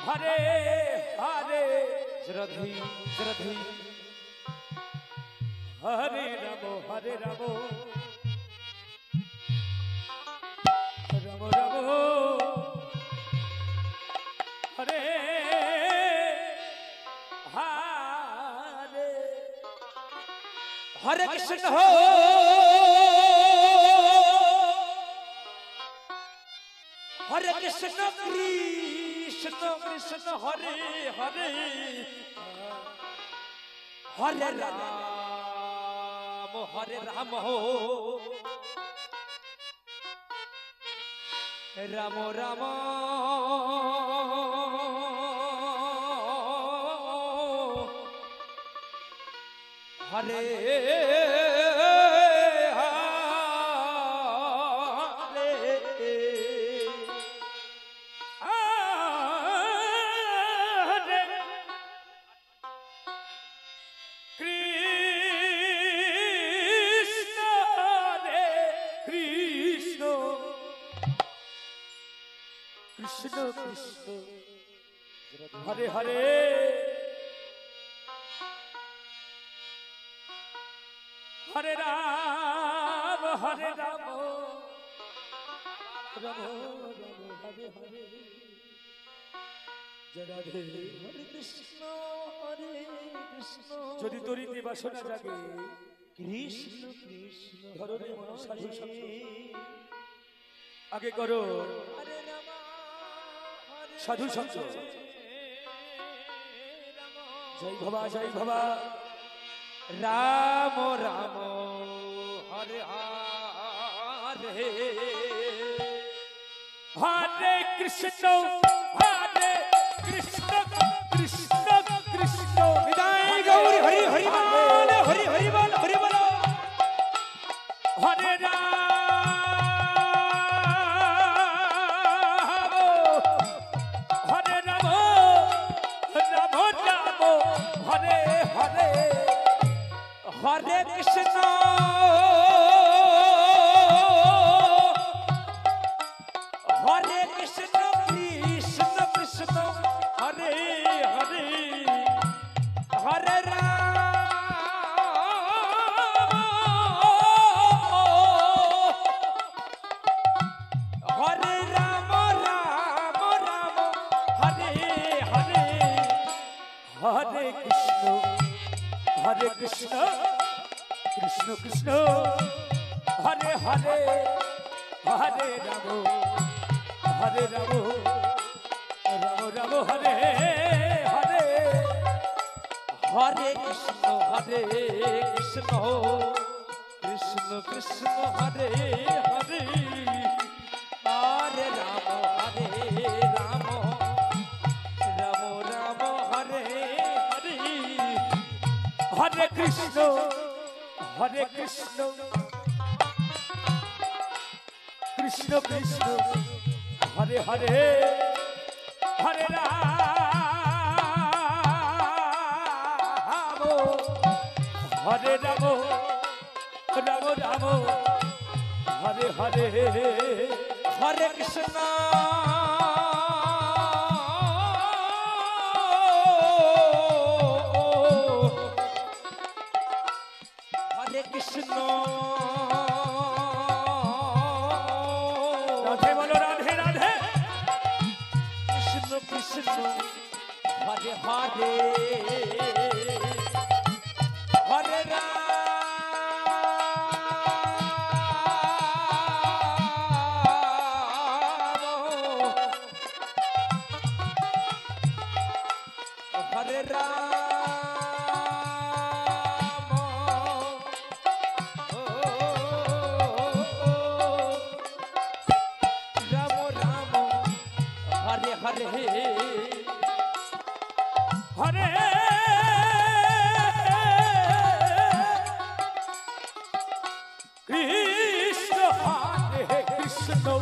हरे हरे जरधि जरधि हरे रामो रामो रामो हरे हरे हरे कृष्ण हो हरे कृष्ण कृष्ण कृष्ण हरे हरे हरे राम हो राम राम हरे कृष्ण कृष्ण हरे हरे हरे राम हरे राम राम हरे हरे जराधे हरे कृष्ण যদি তরিতে বাসনা জাগে কৃষ্ণ কৃষ্ণ ধরনে মন সাধু সঙ্গ আগে করো সাধু সঙ্গ জয় ভবা রাম রাম হরে হরে হরে কৃষ্ণ কৃষ্ণ কৃষ্ণ বিদায় গৌরী হরি হরি বল হরি হরি বল হরি বল হরে রাম হরে রাম রাম রাম হরে হরে হরে কৃষ্ণ হরে কৃষ্ণ কৃষ্ণ কৃষ্ণ হরে হরে হরে রাম হরে রাম রাম রাম হরে হরে হরে কৃষ্ণ কৃষ্ণ কৃষ্ণ হরে হরে হরে রাম রাম রাম হরে হরে হরে কৃষ্ণ কৃষ্ণ কৃষ্ণ হরে হরে হরে রাম রাম রাম হরে হরে হরে কৃষ্ণ কৃষ্ণ কৃষ্ণ হরে হরে হরে রাম হরে রাম রাম রাম হরে হরে হরে কৃষ্ণ হরে কৃষ্ণ রাধে বলো রাধে রাধে কৃষ্ণ কৃষ্ণ হরে হরে হরে রাম হরে রাম हरे हरे कृष्ण हरे कृष्ण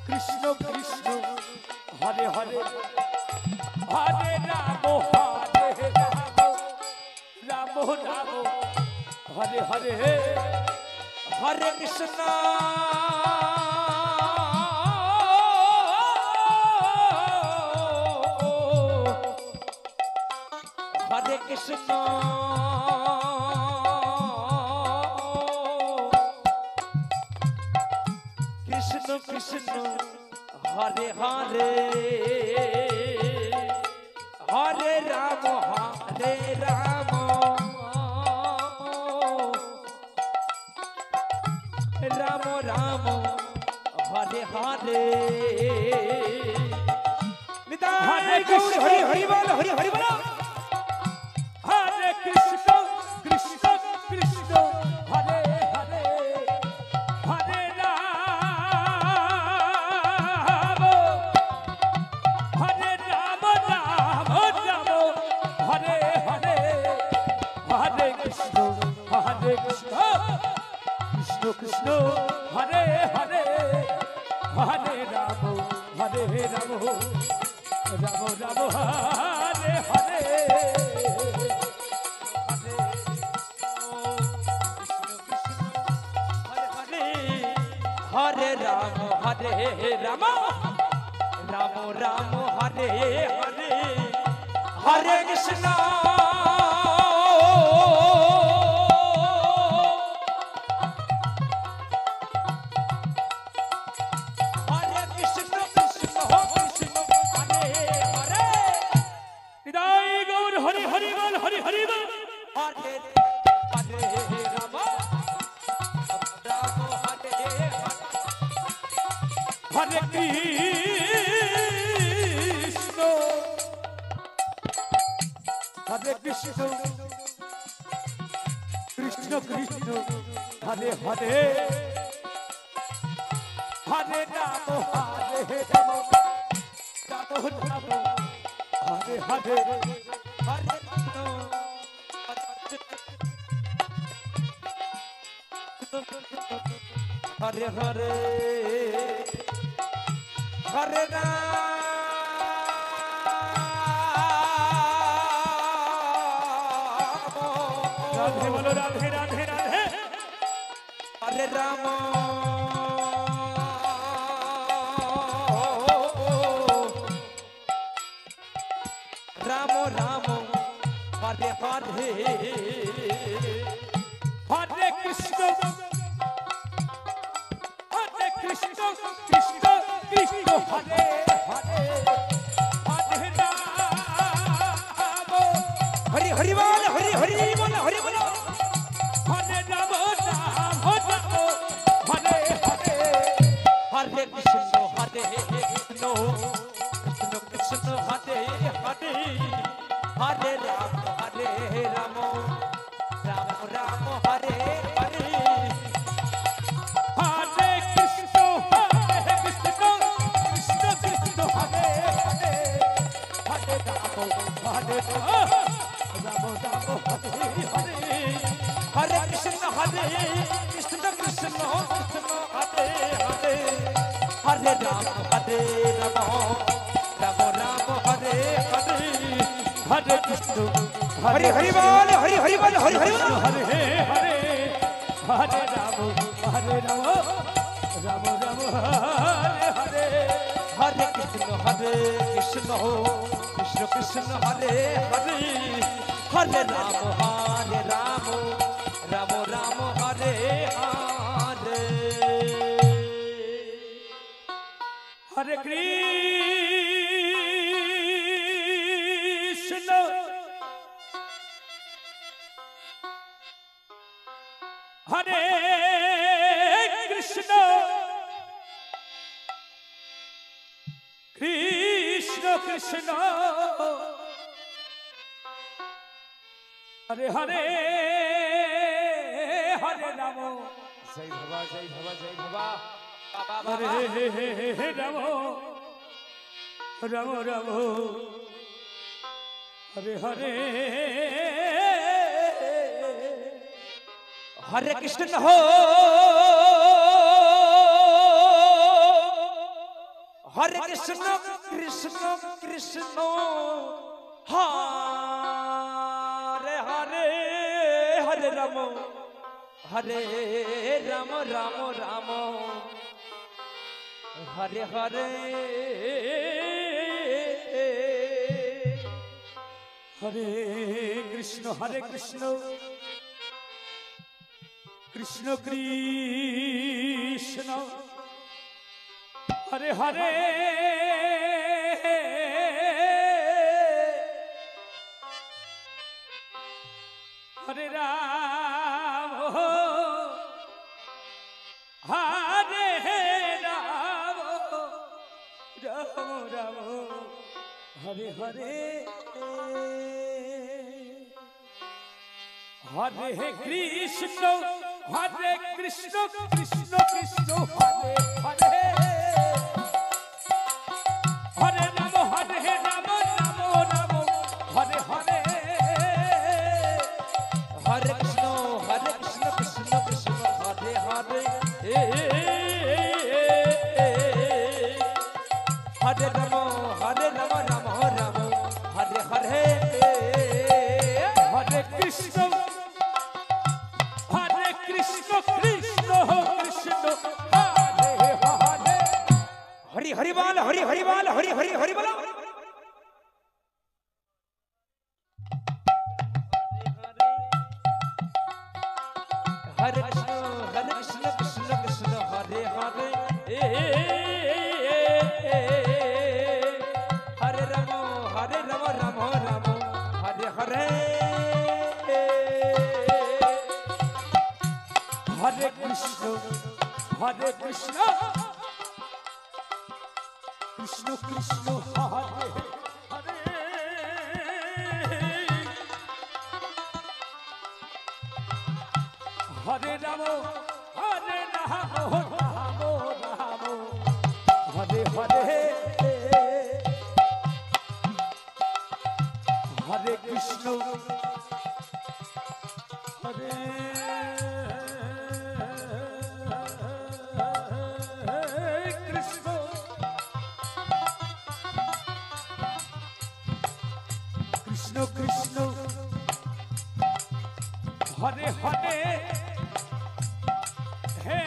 कृष्ण कृष्ण हरे हरे हरे राम राम राम हरे हरे हरे कृष्ण কৃষ্ণ কৃষ্ণ কৃষ্ণ হরে হরে হরে রাম রাম রাম হরে হরে হরে কৃষ্ণ হরি হরি বল হরি হরি বল হরে কৃষ্ণ কৃষ্ণ কৃষ্ণ হরে হরে হরে রাম হরে Ram Ram Ram Hare Hare Hare Krishna Krishna Krishna Hare Hare Hare Ram Ram Ram Ram Hare Hare Hare Ram Ram Ram Hare Hare Hare Krishna Hare Krishna, Hare Krishna, Krishna Krishna, Hare Hare, Hare Rama, Hare Rama, Rama Rama, Hare Hare, Hare Krishna, Hare Hare. हरे राधे बोलो राधे राधे राधे हरे राम राम राम हरे हरे हरे कृष्ण कृष्ण कृष्ण कृष्ण हरे हरे हरे राम हरि हरि बोल हरि हरि बोल हरि बोल हरे राम राम राम हरे हरे हरे कृष्ण हरे कृष्ण कृष्ण कृष्ण हरे हरे हरे राम राम राम हरे हरे हरे कृष्ण हरे कृष्ण कृष्ण कृष्ण हरे हरे हरे राम राम राम हरे हरे हरे कृष्ण हरे हरि बोल हरि हरि बोल हरि हरि बोल हरे हरे हरे राम राम राम हरे हरे हरे कृष्ण कृष्ण कृष्ण हरे हरे हरे राम राम राम हरे हरे हरे कृष्ण हरे कृष्ण कृष्ण कृष्ण हरे हरे हरे राम जय भवा जय भवा जय भवा हरे राम राम राम हरे हरे हरे कृष्ण हो हरे कृष्ण कृष्ण कृष्ण हरे हरे हरे राम राम राम हरे हरे हरे कृष्ण कृष्ण कृष्ण हरे हरे हरे राम हरे राम राम राम हरे हरे हरे कृष्ण कृष्ण कृष्ण हरे हरे हरे राम राम राम हरे हरे हरे कृष्ण कृष्ण कृष्ण हरे हरे हरे राम राम राम हरे हरे हरे कृष्ण कृष्ण कृष्ण हरे हरे हरि हरि बाल हरि हरि बाल हरि हरि हरि बोलो हरे कृष्ण कृष्ण कृष्ण हरे हरे हरे राम राम हरे हरे हरे कृष्ण कृष्ण कृष्ण हरे हरे हरे राम राम हरे हरे हरे कृष्ण हरे कृष्ण कृष्ण हरे हरे हे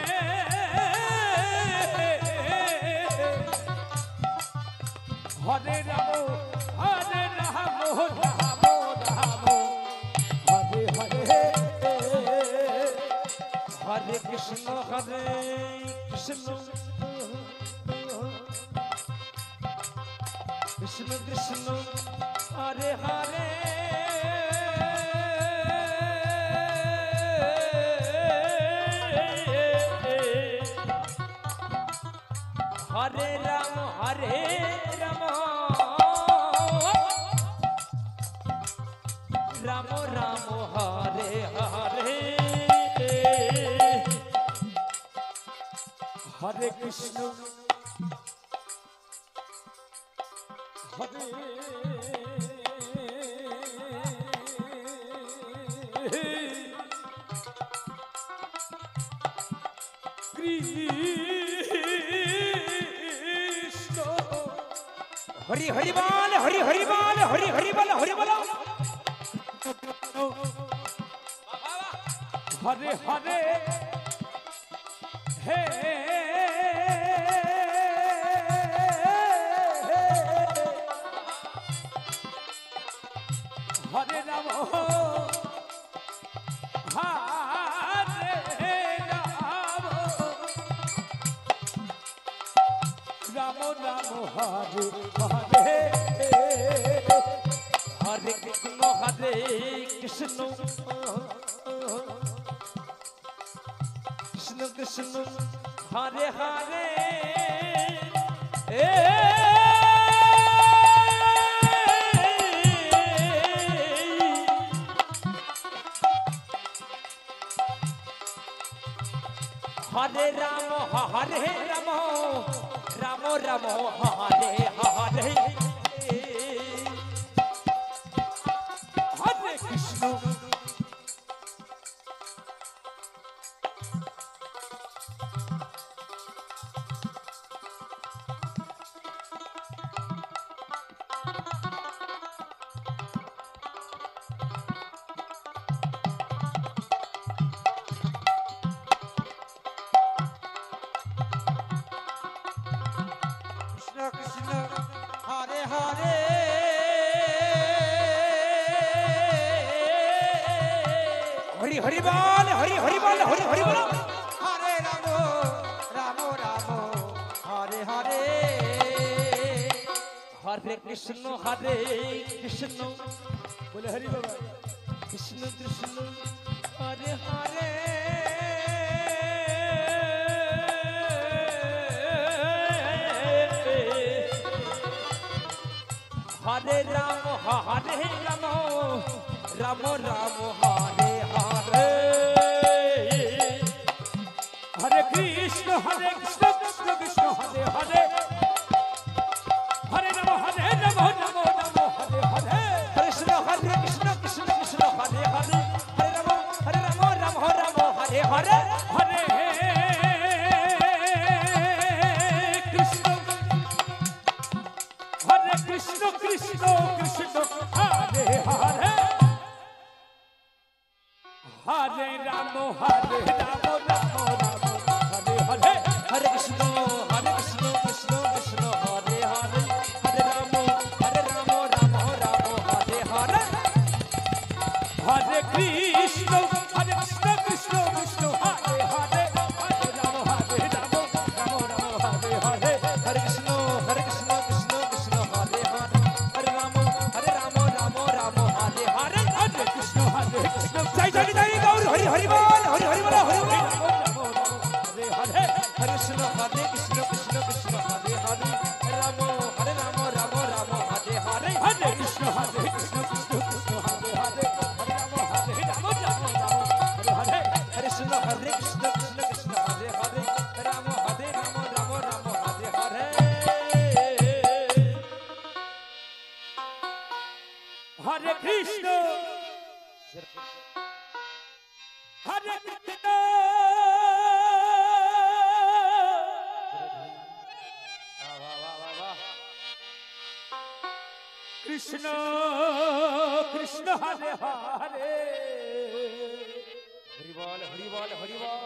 हरे राम राम हरे हरे हरे कृष्ण कृष्ण कृष्ण हरे हरे हरे राम राम राम हरे हरे हरे कृष्ण हरे कृष्ण हरि हरि बाल हरि हरि बाल हरि हरि बाल हरि बाल हरे हरे हे हरे राम राम राम हरे हरे हरे कृष्ण कृष्ण कृष्ण हरे हरे हरे राम राम राम हरे हरे हरे कृष्ण कृष्ण हरे हरे हरि हरि बोल हरि हरि बोल हरि हरि बोल हरे राम राम राम हरे हरे हरे कृष्ण बोले हरि बाबा कृष्ण कृष्ण हरे हरे हरे राम राम राम हरे हरे हरे कृष्ण कृष्ण कृष्ण हरे हरे हरे नमो नमो नमो हरे हरे कृष्ण कृष्ण कृष्ण कृष्ण हरे हरे हरे राम राम हरे हरे हरे कृष्ण कृष्ण कृष्ण कृष्ण हरे हरे हरे राम राम राम हरे हरे हरे कृष्ण कृष्ण कृष्ण हरे हरे हरे राम राम हरे हरे हरे कृष्ण कृष्ण कृष्ण हरे हरे हरे राम राम हरे हरे हरे कृष्ण कृष्ण कृष्ण हरे हरे हरे राम हरे हरे हरे कृष्ण जय जय जय गौर हरि हरि बोल हरि हरि बोल हरि हरि हरे हरे हरे कृष्ण कृष्ण कृष्ण हरे हरे हरे राम हरे हरे हरे कृष्ण कृष्ण कृष्ण हरे हरे हरे राम हरे हरे हरे कृष्ण कृष्ण कृष्ण हरे हरे हरे राम हरे हरे हरे कृष्ण हरे कृष्ण कृष्ण कृष्ण हरे हरे हरि बोल हरि बोल हरि बोल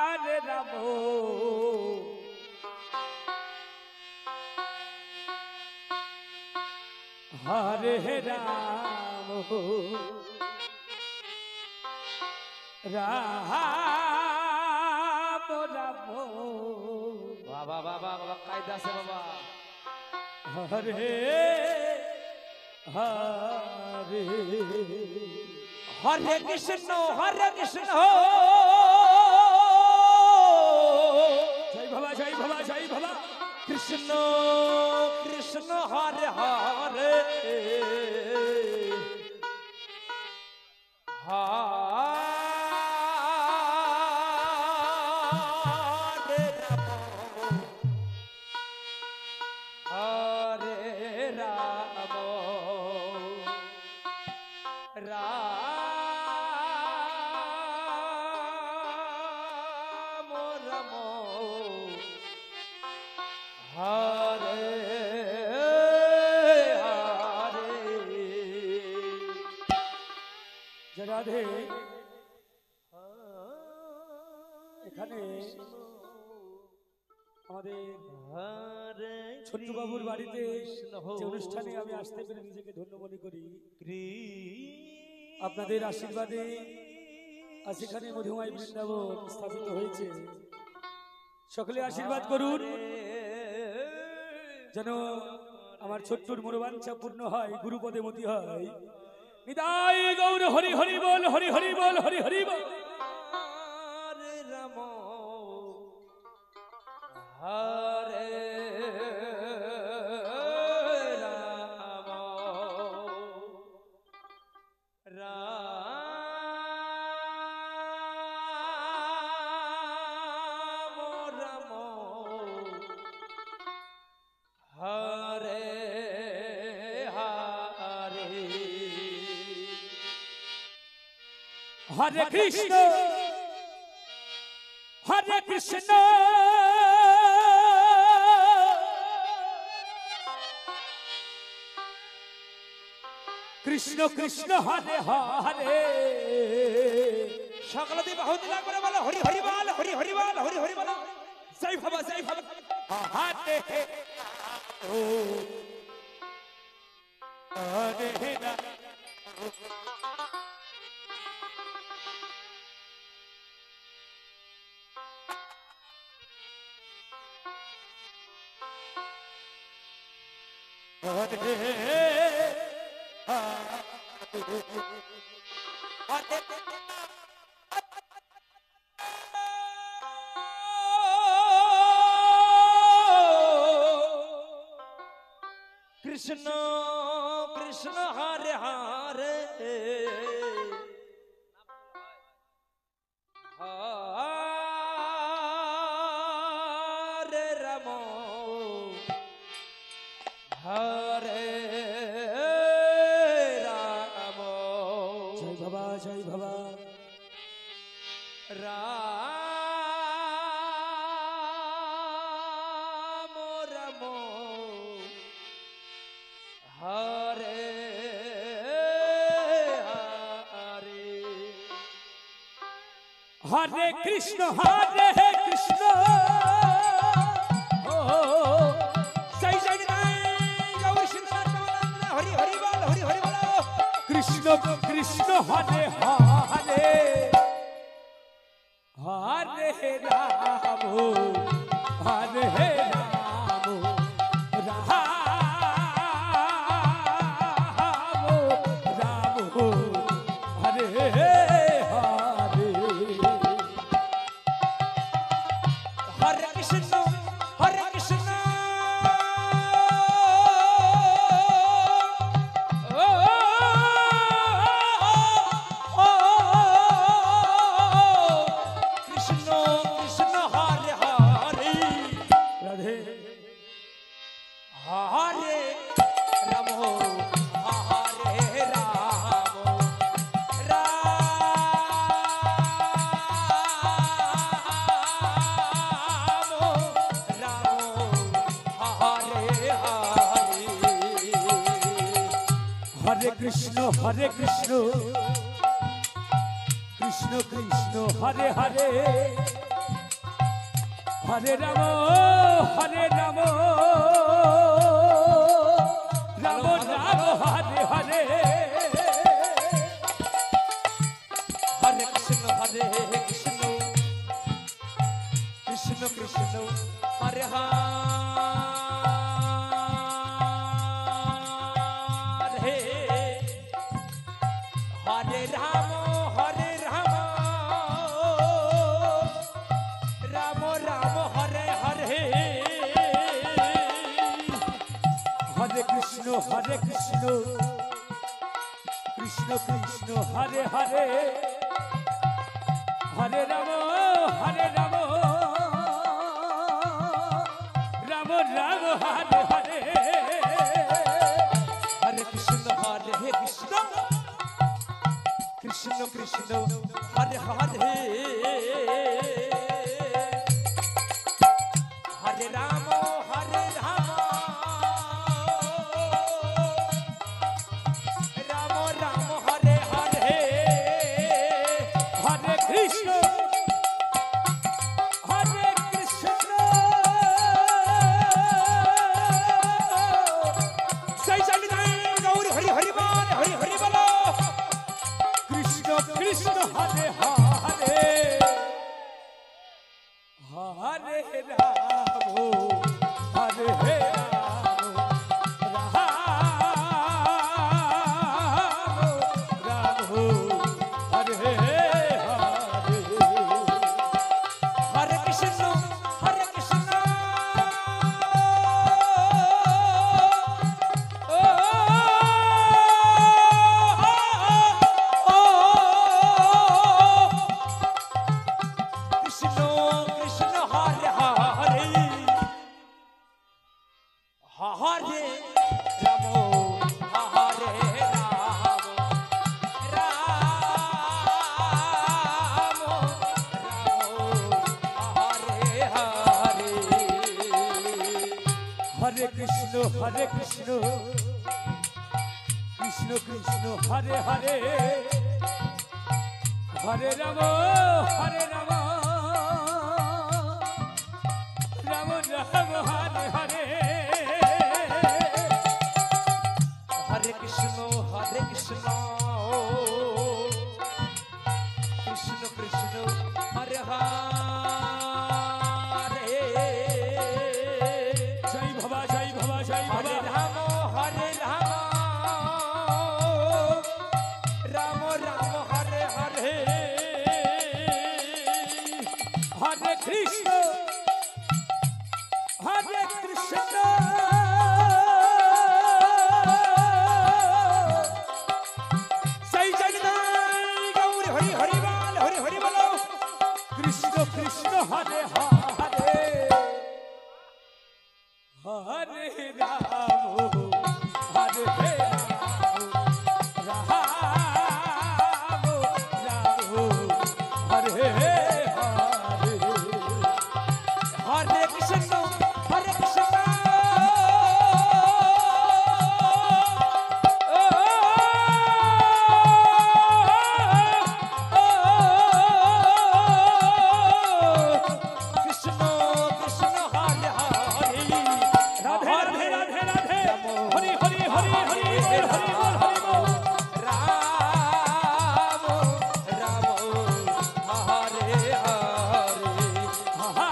हरे राम हरे राम राम राम वाह वाह वाह वाह वाह कायदा से बाबा हरे हरे हरे कृष्ण जय भला कृष्ण कृष्ण हरे हरे हरे राम राम राम हरे हरे রাধে এখানে আমাদের ছোট্ট বাবুর বাড়িতে যে অনুষ্ঠানে আমি আসতে পেরে নিজেকে ধন্য মনে করি। আপনাদের আশীর্বাদে আজ এখানে মধুময় বৃন্দাবন স্থাপিত হয়েছে। সকলে আশীর্বাদ করুন যেন আমার ছোট্টর মনোবাঞ্ছা পূর্ণ হয়, গুরুপদে মতি হয়। নিতাই গৌর হরি হরি বল হরি হরি বল হরি হরি বল। হরে রাম হরে রাম রাম রাম হরে হরে কৃষ্ণ হরে কৃষ্ণ কৃষ্ণ কৃষ্ণ হরে হরে। সকল দিয়ে বাহু দিলা করে বলো হরি হরি বল হরি হরি বল হরি হরি বল। জয় বাবা জয় বাবা। হরে ও हरे राम कृष्ण कृष्ण हरे हरे हरे राम हरे राम जय बाबा जय बाबा राम राम हरे हरे हरे कृष्ण हरे कृष्ण ओ जय जय गौरी श्रीनाथ हरि हरि बोल हरि हरि बोल कृष्ण कृष्ण हरे हरे हरे राम हरे राम राम राम हरे हरे हरे कृष्ण हरे कृष्ण ओ कृष्ण कृष्ण हरे हरे राधे हरे राम हरे राम हरे कृष्ण कृष्ण कृष्ण हरे हरे हरे राम राम राम हरे हरे हरे कृष्ण कृष्ण कृष्ण हरे हरे हरे राम राम राम हरे हरे हरे कृष्ण कृष्ण कृष्ण हरे हरे हरे राम राम राम हरे हरे हरे कृष्ण कृष्ण कृष्ण हरे हरे हरे राम राम राम हरे हरे हरे कृष्ण जय जय गौरी हरि हरि बोल हरि हरि बोलो कृष्ण कृष्ण हरे हरे हरे राम हरे राम राम हरे हरे हरे कृष्ण ओ कृष्ण कृष्ण हरे हरे हरे राम हरे राम राम हरे हरे हरे कृष्ण कृष्ण कृष्ण हरे हरे हरे राम राम राम हरे हरे हरे কৃষ্ণ হরে কৃষ্ণ কৃষ্ণ কৃষ্ণ হরে হরে জয় বাবা জয় বাবা জয় বাবা হরে রাম রাম রাম হরে হরে হরে কৃষ্ণ হরে কৃষ্ণ জয় জগন্নাথ গৌর হরি হরি বল হরি হরি বল কৃষ্ণ কৃষ্ণ হরে হরে হরে রাম হরে রাম রাম হরে হরে হরে কৃষ্ণ হরে কৃষ্ণ কৃষ্ণ কৃষ্ণ হরে হরে রাধে রাধে রাধে রাধে হরি হরি হরি হরি হরি হরি বল হরি বল রাম রাম হরে হরে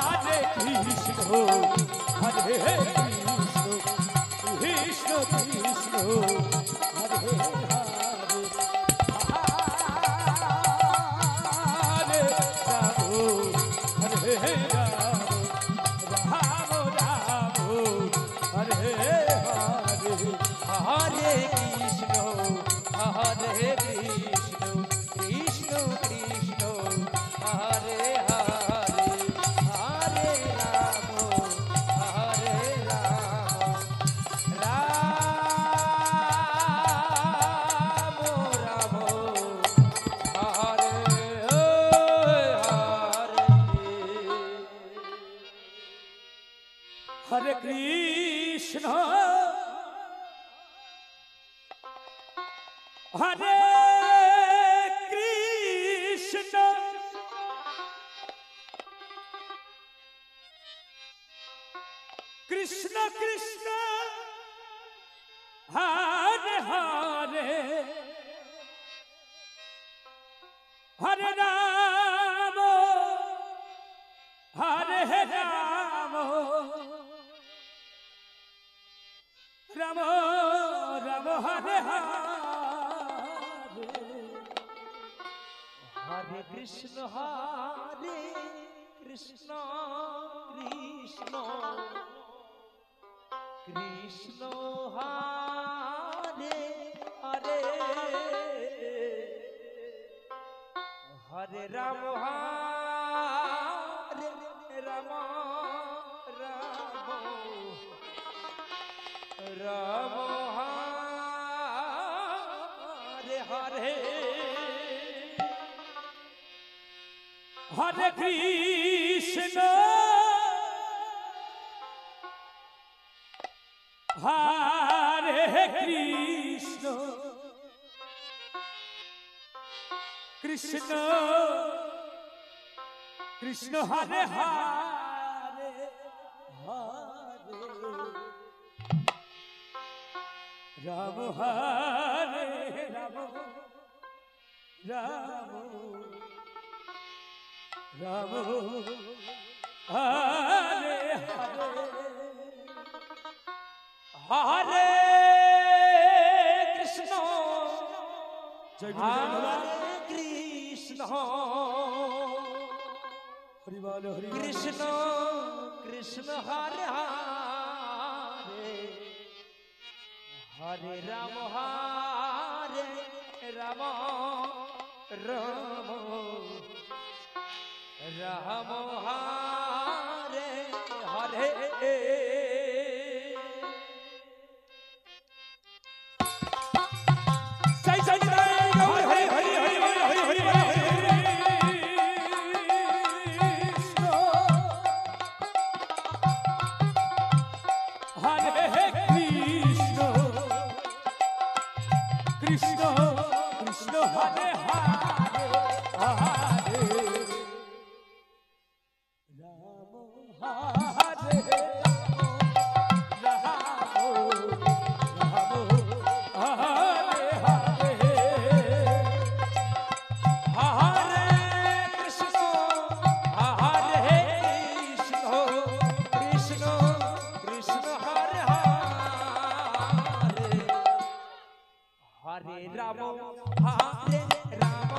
হরে কৃষ্ণ হরে কৃষ্ণ কৃষ্ণ কৃষ্ণ হরে হরে হরে রাম হরে রাম রাম রাম হরে হরে হরে কৃষ্ণ হরে কৃষ্ণ কৃষ্ণ কৃষ্ণ হরে হরে হরে রাম হরে রাম রাম রাম হরে হরে হরে কৃষ্ণ হরে কৃষ্ণ কৃষ্ণ কৃষ্ণ হরে হরে হরে রাম হরে রাম রাম রাম হরে হরে হরে কৃষ্ণ হরে কৃষ্ণ কৃষ্ণ কৃষ্ণ হরে হরে হরে রাম হরে রাম রাম রাম হরে হরে হরে কৃষ্ণ হরে কৃষ্ণ কৃষ্ণ কৃষ্ণ হরে হরে হরে রাম হরে রাম রাম রাম হরে হরে কৃষ্ণ জয় গুরু জয় বাবা হরে কৃষ্ণ হরি বল হরি বল। কৃষ্ণ কৃষ্ণ হরে হরে হরে রাম হরে রাম রাম রাম হরে হরে জয় জয় জয় গৌর হরি হরি হরি বল হরি হরি বল হরি হরি কৃষ্ণ হরে কৃষ্ণ কৃষ্ণ কৃষ্ণ হরে হরে হরে রাম হরে রাম রাম হরে राम हरे राम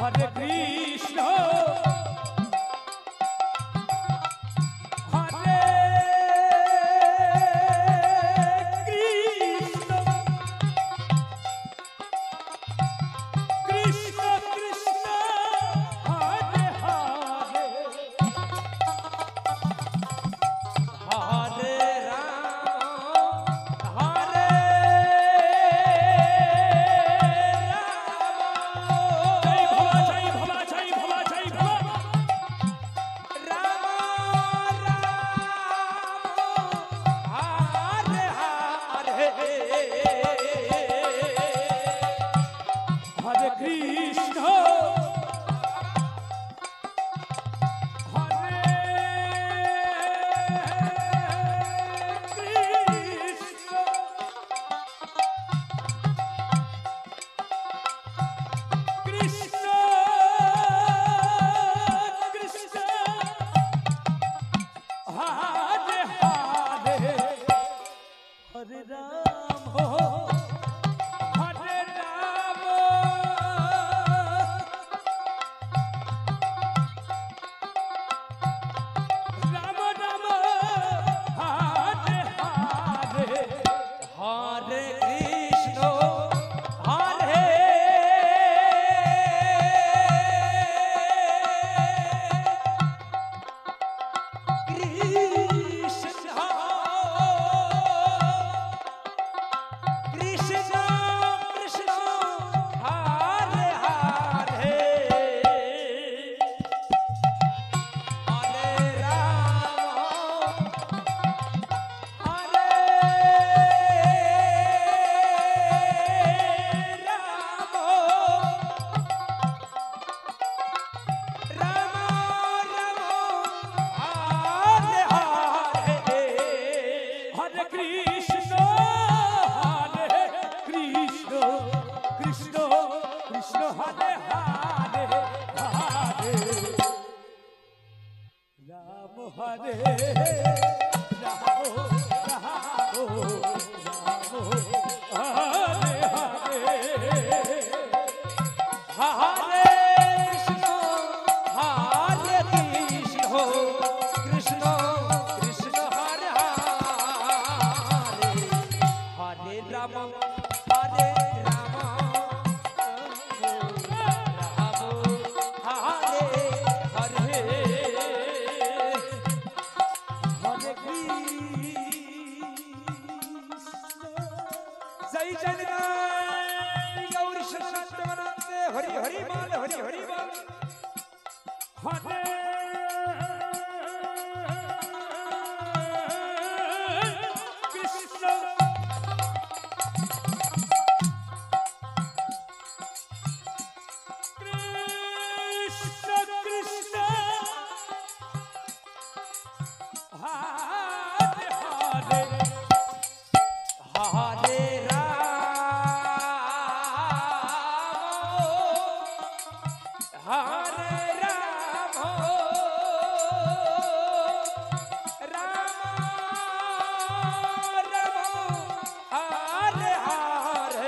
हरे कृष्ण हरे कृष्ण कृष्ण कृष्ण हरे हरे हरे राम हरे जय भवा जय भवा जय भवा राम राम हरे हरे हरे कृष्ण हरे कृष्ण कृष्ण हरे हरे हरे राम हरे राम राम राम हरे हरे हरे कृष्ण हरे कृष्ण कृष्ण कृष्ण हरे हरे हरे राम हरे राम राम हरे हरे हरे कृष्ण हरे कृष्ण कृष्ण कृष्ण हरे हरे हरे राम हरे राम हरे हरे हरे कृष्ण हरे कृष्ण कृष्ण कृष्ण हरे हरे हरे राम हरे राम राम हरे हरे हरे कृष्ण जय जगन्नाथ गौरी शंकरवंदे हरि हरि बोल हरि हरि बोल हरे कृष्ण कृष्ण कृष्ण हरे हरे हरे राम हरे हरे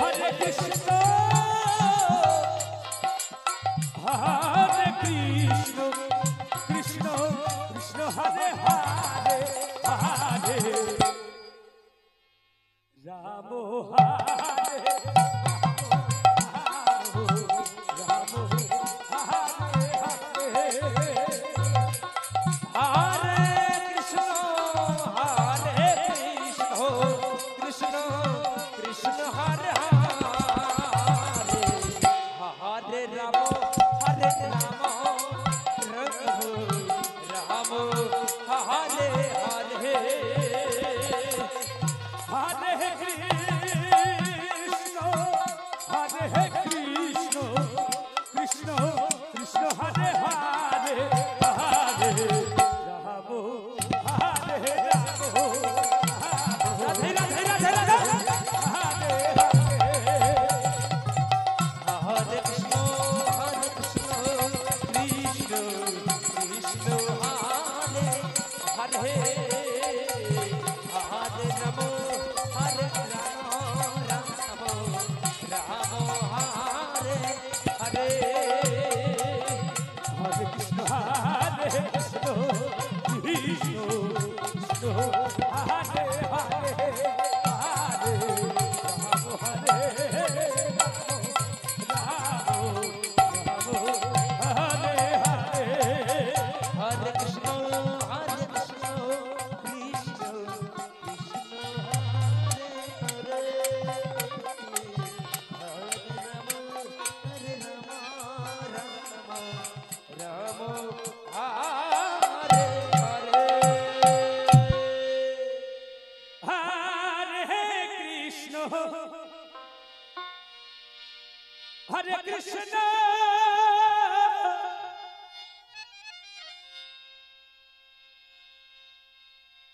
हरे कृष्ण हरे कृष्ण कृष्ण कृष्ण हरे हरे हरे राम हरे राम हरे हरे हरे कृष्ण कृष्ण कृष्ण हरे हरे हरे राम राम हरे हरे हरे कृष्ण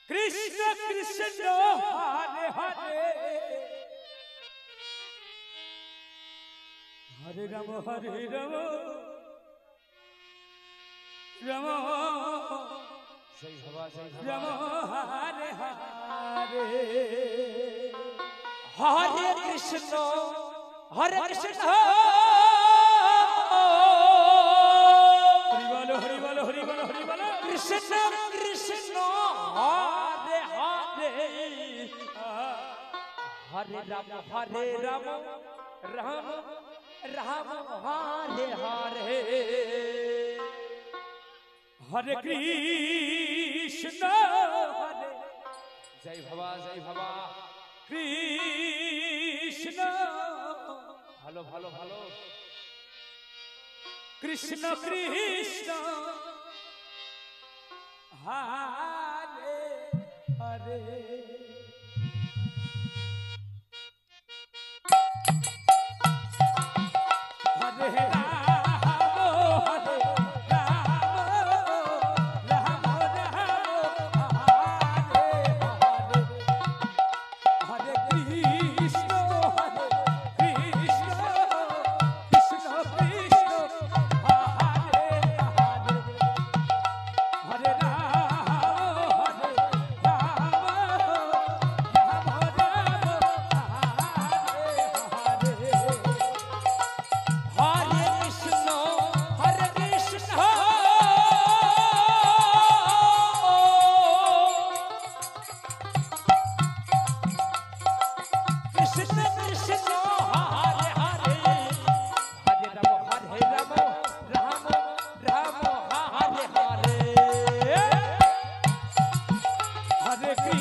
कृष्ण कृष्ण हरे हरे हरे राम राम जय भवा राम हरे हरे हरे कृष्ण हरे कृष्ण हरि बोलो हरि बोलो हरि बोलो हरि बोलो कृष्ण कृष्ण हरे हरे हरे राम राम राम हरे हरे हरे कृष्ण हरे जय भवा कृष्ण ভালো ভালো ভালো कृष्ण कृष्ण हरे हरे हरे कृष्ण कृष्ण हरे हरे हरे राम राम राम हरे हरे हरे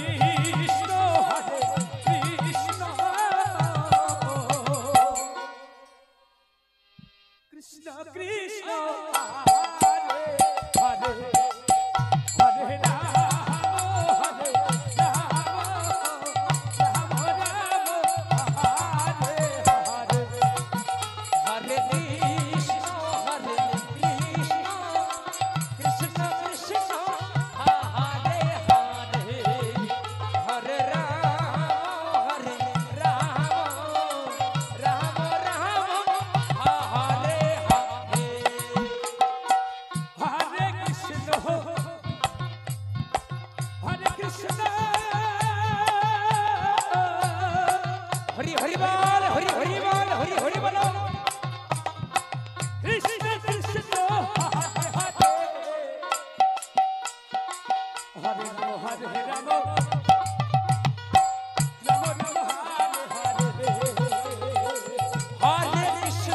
कृष्ण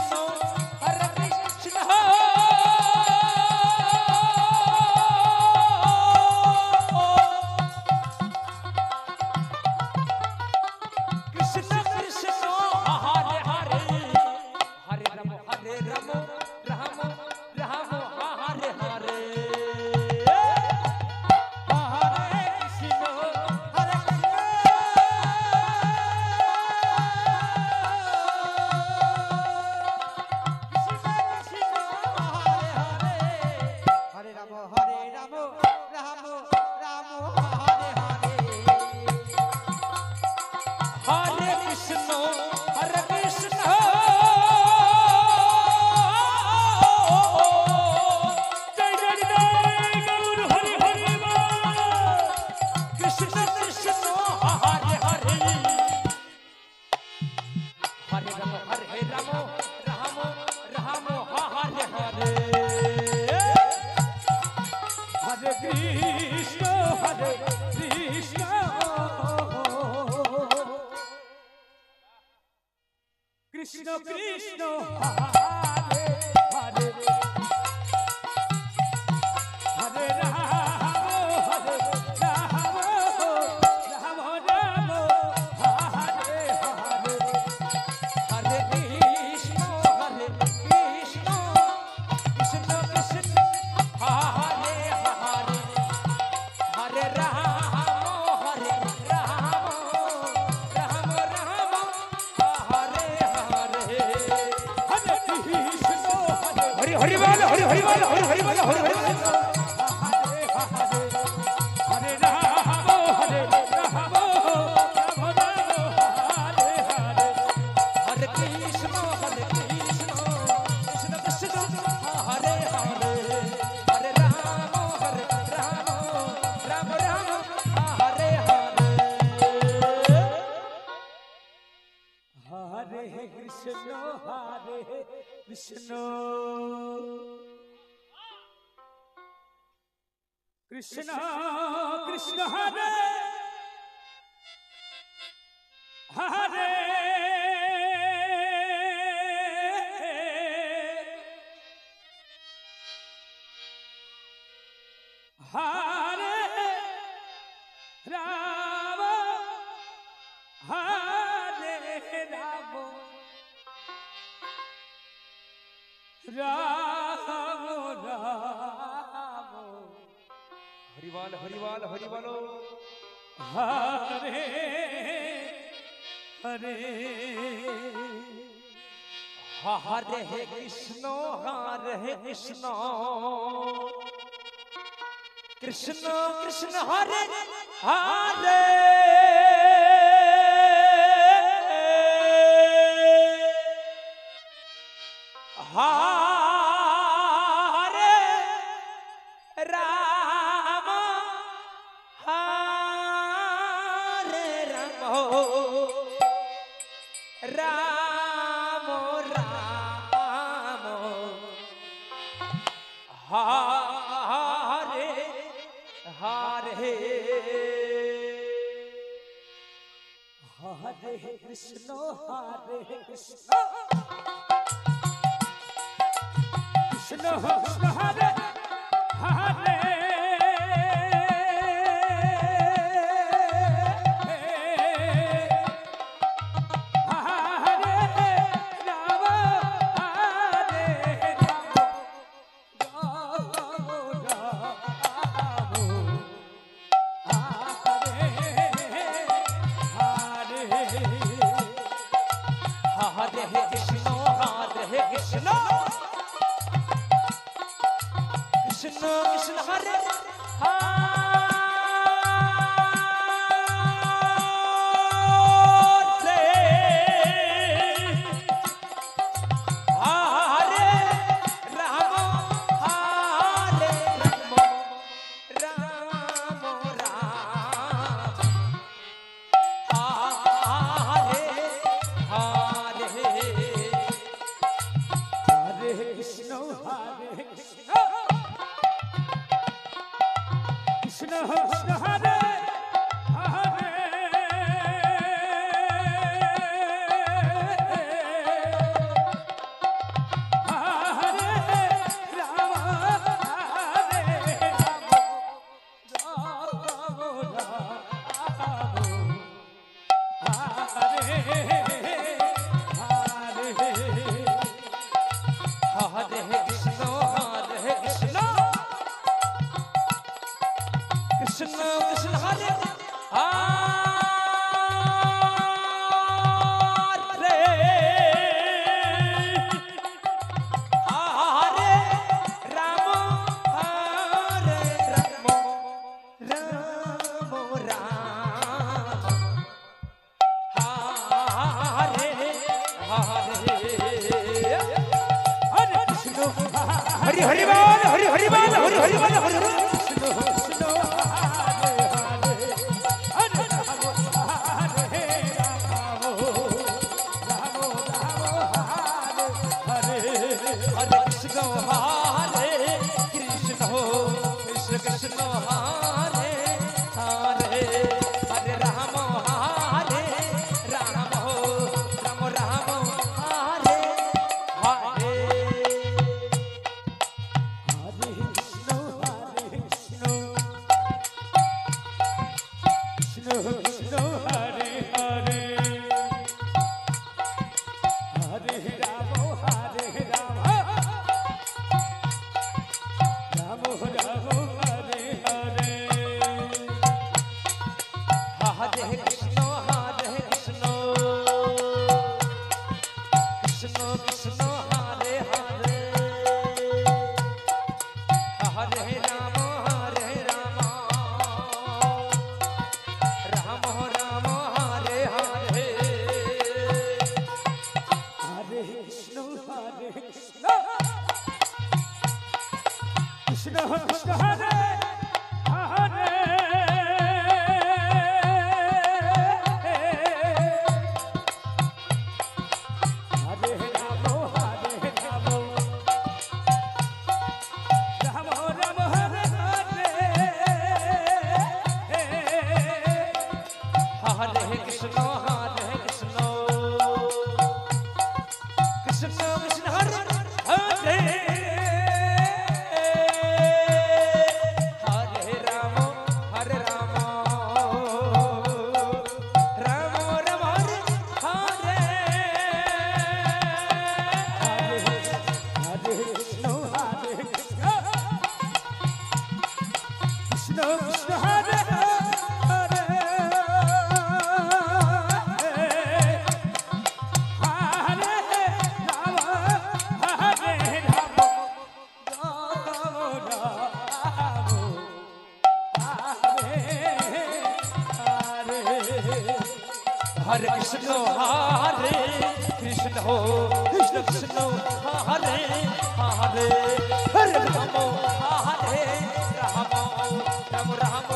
कृष्ण कृष्ण हरे हरे हरे राम राम राम हरे हरे हरे कृष्ण कृष्ण कृष्ण हरे हरे हरे राम हरे राम राम राम हरिवाल हरिवाल हरिवालो हरे हरे हरे कृष्ण कृष्ण कृष्ण हरे हरे हरे राम हरे राम राम राम हरे हरे हरे कृष्ण कृष्ण कृष्ण हरे हरे हरे राम हरे राम राम राम हरे हरे हरे कृष्ण कृष्ण कृष्ण हरे हरे राम हरे राम राम राम हरे हरे हरे कृष्ण कृष्ण कृष्ण हरे हरे हरे राम हरे राम राम राम हरे हरे हरे कृष्ण कृष्ण कृष्ण हरे हरे हरे राम हरे राम राम राम हरे हरे हरे कृष्ण हरि हरि बोल हरि हरि बोल हरि हरि बोल हरि हरि कृष्ण हरे हरे हरे কৃষ্ণ কৃষ্ণ হরে হরে হরে রাম হরে রাম রাম রাম হরে হরে हरे कृष्ण हरे कृष्ण हो कृष्ण कृष्ण हरे हरे हरे राम हरे राम राम राम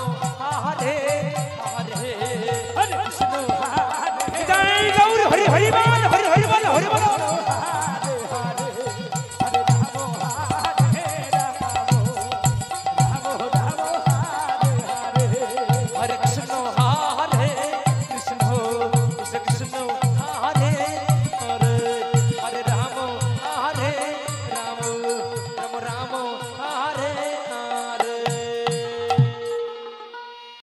हरे